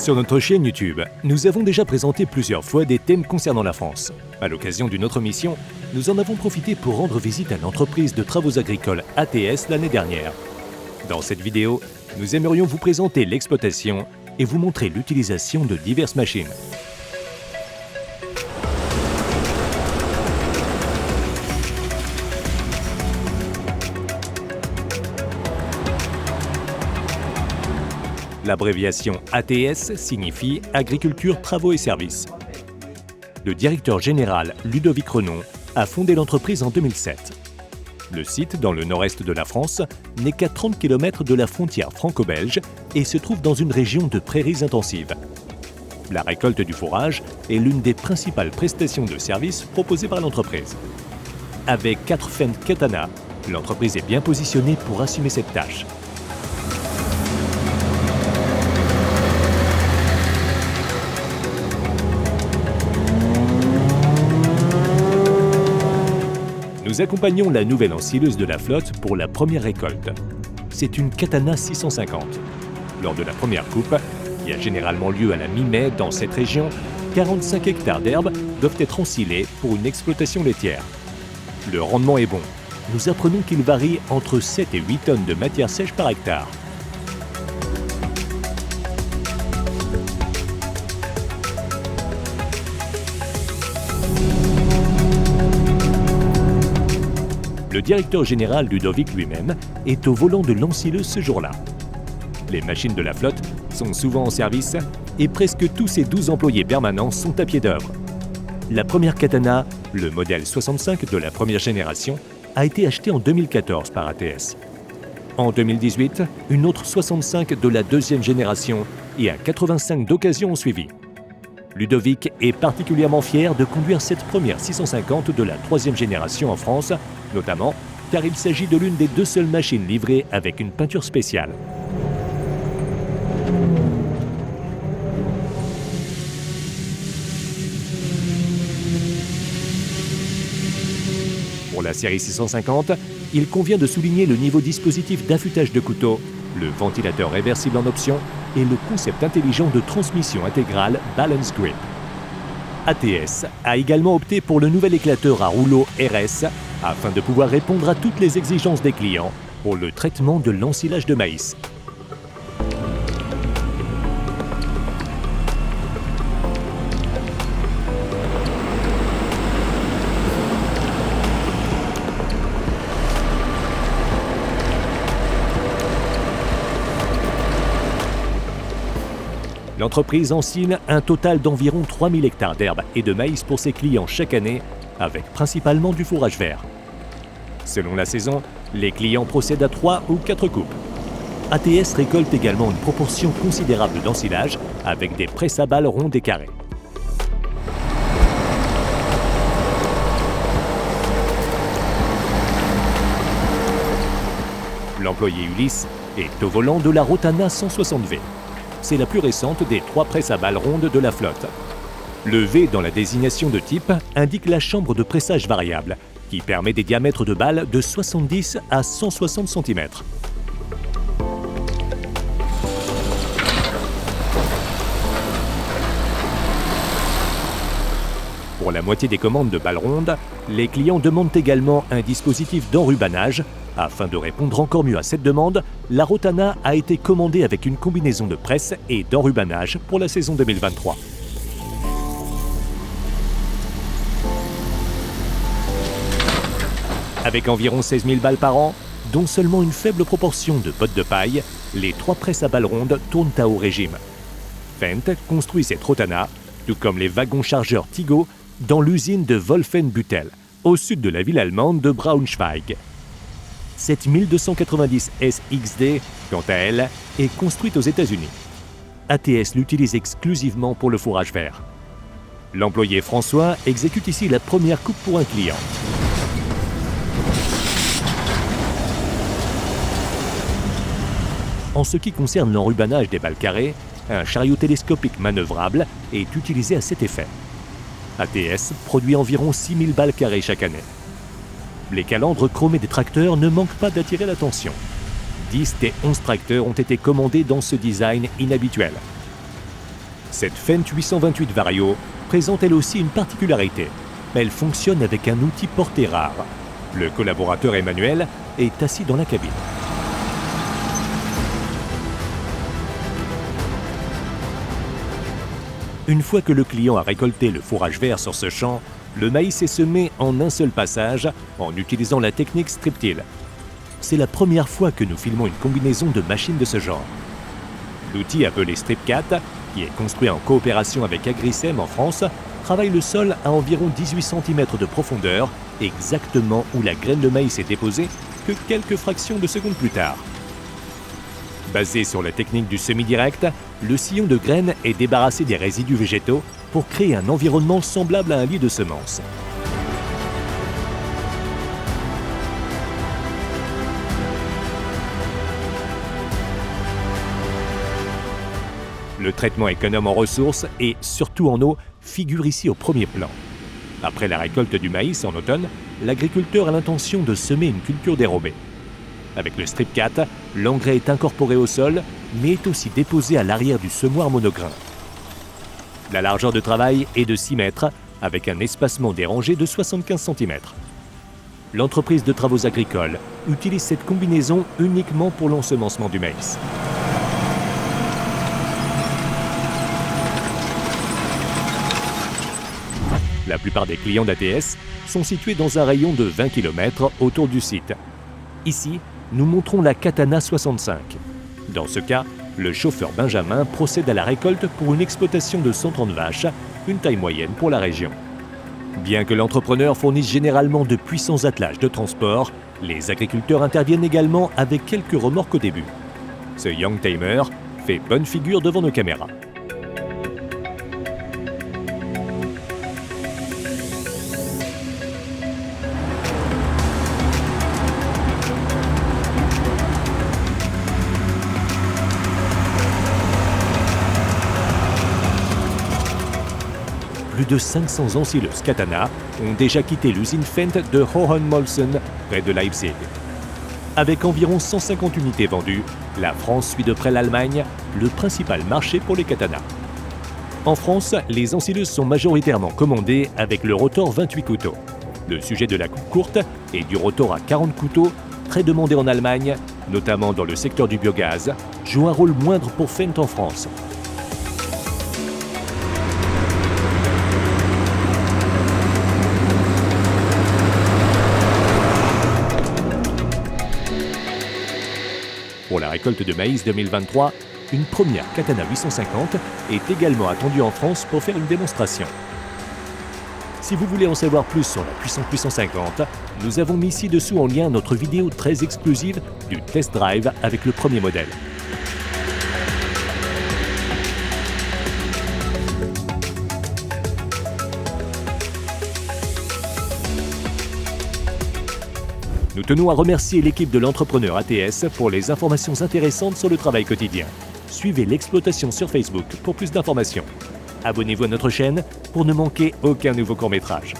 Sur notre chaîne YouTube, nous avons déjà présenté plusieurs fois des thèmes concernant la France. À l'occasion d'une autre mission, nous en avons profité pour rendre visite à l'entreprise de travaux agricoles ATS l'année dernière. Dans cette vidéo, nous aimerions vous présenter l'exploitation et vous montrer l'utilisation de diverses machines. L'abréviation ATS signifie Agriculture, Travaux et Services. Le directeur général Ludovic Renon a fondé l'entreprise en 2007. Le site, dans le nord-est de la France, n'est qu'à 30 km de la frontière franco-belge et se trouve dans une région de prairies intensives. La récolte du fourrage est l'une des principales prestations de services proposées par l'entreprise. Avec 4 Fendt Katana, l'entreprise est bien positionnée pour assumer cette tâche. Nous accompagnons la nouvelle ensileuse de la flotte pour la première récolte. C'est une Katana 650. Lors de la première coupe, qui a généralement lieu à la mi-mai dans cette région, 45 hectares d'herbe doivent être ensilés pour une exploitation laitière. Le rendement est bon. Nous apprenons qu'il varie entre 7 et 8 tonnes de matière sèche par hectare. Le directeur général Ludovic lui-même est au volant de l'ensileuse ce jour-là. Les machines de la flotte sont souvent en service et presque tous ses 12 employés permanents sont à pied d'œuvre. La première Katana, le modèle 65 de la première génération, a été achetée en 2014 par ATS. En 2018, une autre 65 de la deuxième génération et un 85 d'occasion ont suivi. Ludovic est particulièrement fier de conduire cette première 650 de la troisième génération en France, notamment car il s'agit de l'une des 2 seules machines livrées avec une peinture spéciale. Pour la série 650, il convient de souligner le niveau dispositif d'affûtage de couteau, le ventilateur réversible en option et le concept intelligent de transmission intégrale Balance Grip. ATS a également opté pour le nouvel éclateur à rouleau RS afin de pouvoir répondre à toutes les exigences des clients pour le traitement de l'ensilage de maïs. L'entreprise ensile un total d'environ 3000 hectares d'herbe et de maïs pour ses clients chaque année, avec principalement du fourrage vert. Selon la saison, les clients procèdent à 3 ou 4 coupes. ATS récolte également une proportion considérable d'ensilage avec des presses à balles rondes et carrées. L'employé Ulysse est au volant de la Rotana 160V. C'est la plus récente des 3 presses à balles rondes de la flotte. Le V dans la désignation de type indique la chambre de pressage variable, qui permet des diamètres de balles de 70 à 160 cm. Pour la moitié des commandes de balles rondes, les clients demandent également un dispositif d'enrubanage. Afin de répondre encore mieux à cette demande, la Rotana a été commandée avec une combinaison de presse et d'enrubanage pour la saison 2023. Avec environ 16 000 balles par an, dont seulement une faible proportion de bottes de paille, les 3 presses à balles rondes tournent à haut régime. Fendt construit cette Rotana, tout comme les wagons chargeurs Tigo, dans l'usine de Wolfenbüttel, au sud de la ville allemande de Braunschweig. Cette 1290 SXD, quant à elle, est construite aux États-Unis. ATS l'utilise exclusivement pour le fourrage vert. L'employé François exécute ici la première coupe pour un client. En ce qui concerne l'enrubanage des balles carrées, un chariot télescopique manœuvrable est utilisé à cet effet. ATS produit environ 6000 balles carrées chaque année. Les calandres chromés des tracteurs ne manquent pas d'attirer l'attention. 10 des 11 tracteurs ont été commandés dans ce design inhabituel. Cette Fendt 828 Vario présente elle aussi une particularité. Elle fonctionne avec un outil porté rare. Le collaborateur Emmanuel est assis dans la cabine. Une fois que le client a récolté le fourrage vert sur ce champ, le maïs est semé en un seul passage en utilisant la technique strip-till. C'est la première fois que nous filmons une combinaison de machines de ce genre. L'outil appelé StripCat, qui est construit en coopération avec Agrisem en France, travaille le sol à environ 18 cm de profondeur, exactement où la graine de maïs est déposée, que quelques fractions de secondes plus tard. Basé sur la technique du semi-direct, le sillon de graines est débarrassé des résidus végétaux pour créer un environnement semblable à un lit de semences. Le traitement économe en ressources et surtout en eau figure ici au premier plan. Après la récolte du maïs en automne, l'agriculteur a l'intention de semer une culture dérobée. Avec le StripCat, l'engrais est incorporé au sol, mais est aussi déposé à l'arrière du semoir monograin. La largeur de travail est de 6 mètres, avec un espacement des rangées de 75 cm. L'entreprise de travaux agricoles utilise cette combinaison uniquement pour l'ensemencement du maïs. La plupart des clients d'ATS sont situés dans un rayon de 20 km autour du site. Ici, nous montrons la Katana 65. Dans ce cas, le chauffeur Benjamin procède à la récolte pour une exploitation de 130 vaches, une taille moyenne pour la région. Bien que l'entrepreneur fournisse généralement de puissants attelages de transport, les agriculteurs interviennent également avec quelques remorques au début. Ce Youngtimer fait bonne figure devant nos caméras. Plus de 500 ensileuses Katana ont déjà quitté l'usine Fendt de Hohenmolsen, près de Leipzig. Avec environ 150 unités vendues, la France suit de près l'Allemagne, le principal marché pour les Katana. En France, les ensileuses sont majoritairement commandées avec le rotor 28 couteaux. Le sujet de la coupe courte et du rotor à 40 couteaux, très demandé en Allemagne, notamment dans le secteur du biogaz, joue un rôle moindre pour Fendt en France. Pour la récolte de maïs 2023, une première Katana 850 est également attendue en France pour faire une démonstration. Si vous voulez en savoir plus sur la puissante 850, nous avons mis ci-dessous en lien notre vidéo très exclusive du test drive avec le premier modèle. Nous tenons à remercier l'équipe de l'entrepreneur ATS pour les informations intéressantes sur le travail quotidien. Suivez l'exploitation sur Facebook pour plus d'informations. Abonnez-vous à notre chaîne pour ne manquer aucun nouveau court-métrage.